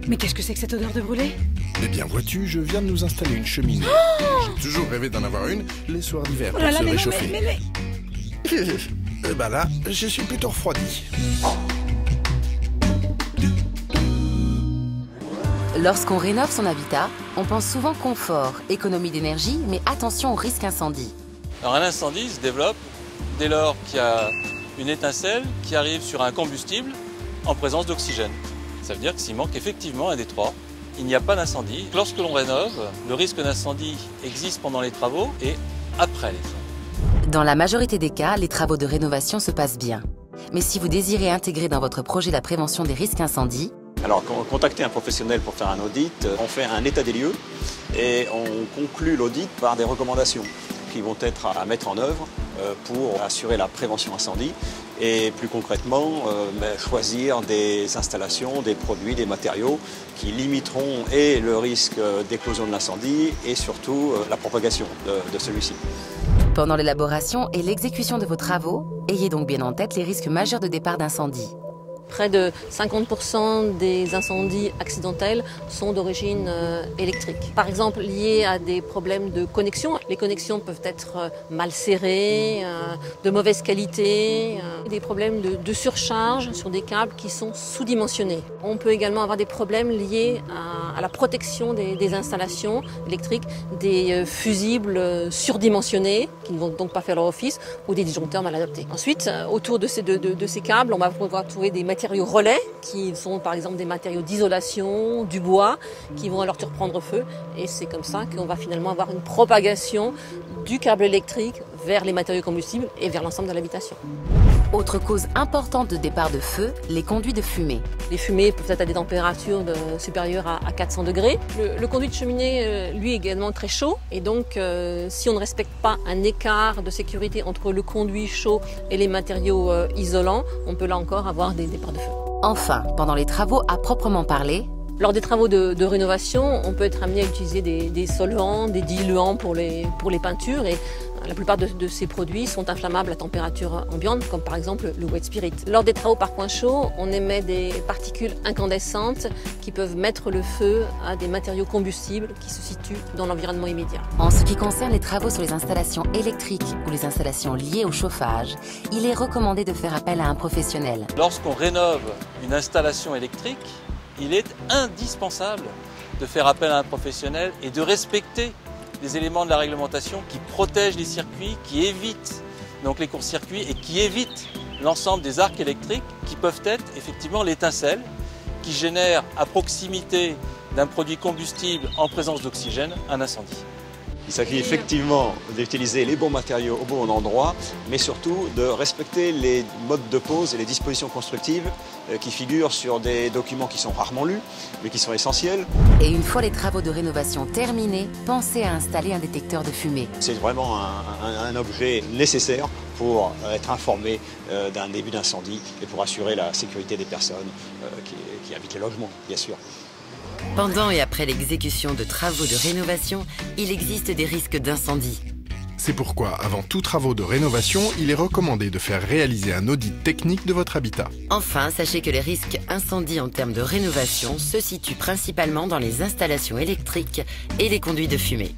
Mais qu'est-ce que c'est que cette odeur de brûlé? Eh bien, vois-tu, je viens de nous installer une cheminée. J'ai toujours rêvé d'en avoir une, les soirs d'hiver, Oh pour là là, se mais non, réchauffer. Et bah là, je suis plutôt refroidi. Lorsqu'on rénove son habitat, on pense souvent confort, économie d'énergie, mais attention au risque incendie. Alors un incendie se développe dès lors qu'il y a une étincelle qui arrive sur un combustible en présence d'oxygène. Ça veut dire que s'il manque effectivement un des trois, il n'y a pas d'incendie. Lorsque l'on rénove, le risque d'incendie existe pendant les travaux et après les travaux. Dans la majorité des cas, les travaux de rénovation se passent bien. Mais si vous désirez intégrer dans votre projet la prévention des risques incendies, alors, contacter un professionnel pour faire un audit, on fait un état des lieux et on conclut l'audit par des recommandations qui vont être à mettre en œuvre pour assurer la prévention incendie et plus concrètement choisir des installations, des produits, des matériaux qui limiteront et le risque d'éclosion de l'incendie et surtout la propagation de celui-ci. pendant l'élaboration et l'exécution de vos travaux, ayez donc bien en tête les risques majeurs de départ d'incendie. Près de 50% des incendies accidentels sont d'origine électrique. Par exemple, liés à des problèmes de connexion. Les connexions peuvent être mal serrées, de mauvaise qualité, des problèmes de surcharge sur des câbles qui sont sous-dimensionnés. On peut également avoir des problèmes liés à la protection des installations électriques, des fusibles surdimensionnés qui ne vont donc pas faire leur office ou des disjoncteurs mal adaptés. Ensuite, autour de ces câbles, on va pouvoir trouver des matériaux relais qui sont par exemple des matériaux d'isolation, du bois, qui vont alors reprendre feu et c'est comme ça qu'on va finalement avoir une propagation du câble électrique vers les matériaux combustibles et vers l'ensemble de l'habitation. Autre cause importante de départ de feu, les conduits de fumée. Les fumées peuvent être à des températures supérieures à 400 degrés. Le conduit de cheminée, lui, est également très chaud. Et donc, si on ne respecte pas un écart de sécurité entre le conduit chaud et les matériaux isolants, on peut là encore avoir des départs de feu. Enfin, pendant les travaux à proprement parler, lors des travaux de rénovation, on peut être amené à utiliser des solvants, des diluants pour les peintures. Et la plupart de ces produits sont inflammables à température ambiante, comme par exemple le wet spirit. Lors des travaux par point chaud, on émet des particules incandescentes qui peuvent mettre le feu à des matériaux combustibles qui se situent dans l'environnement immédiat. En ce qui concerne les travaux sur les installations électriques ou les installations liées au chauffage, il est recommandé de faire appel à un professionnel. Lorsqu'on rénove une installation électrique, il est indispensable de faire appel à un professionnel et de respecter les éléments de la réglementation qui protègent les circuits, qui évitent donc les courts-circuits et qui évitent l'ensemble des arcs électriques qui peuvent être effectivement l'étincelle qui génère à proximité d'un produit combustible en présence d'oxygène un incendie. Il s'agit effectivement d'utiliser les bons matériaux au bon endroit, mais surtout de respecter les modes de pose et les dispositions constructives qui figurent sur des documents qui sont rarement lus, mais qui sont essentiels. Et une fois les travaux de rénovation terminés, pensez à installer un détecteur de fumée. C'est vraiment un objet nécessaire pour être informé d'un début d'incendie et pour assurer la sécurité des personnes qui habitent les logements, bien sûr. Pendant et après l'exécution de travaux de rénovation, il existe des risques d'incendie. C'est pourquoi, avant tout travaux de rénovation, il est recommandé de faire réaliser un audit technique de votre habitat. Enfin, sachez que les risques incendies en termes de rénovation se situent principalement dans les installations électriques et les conduits de fumée.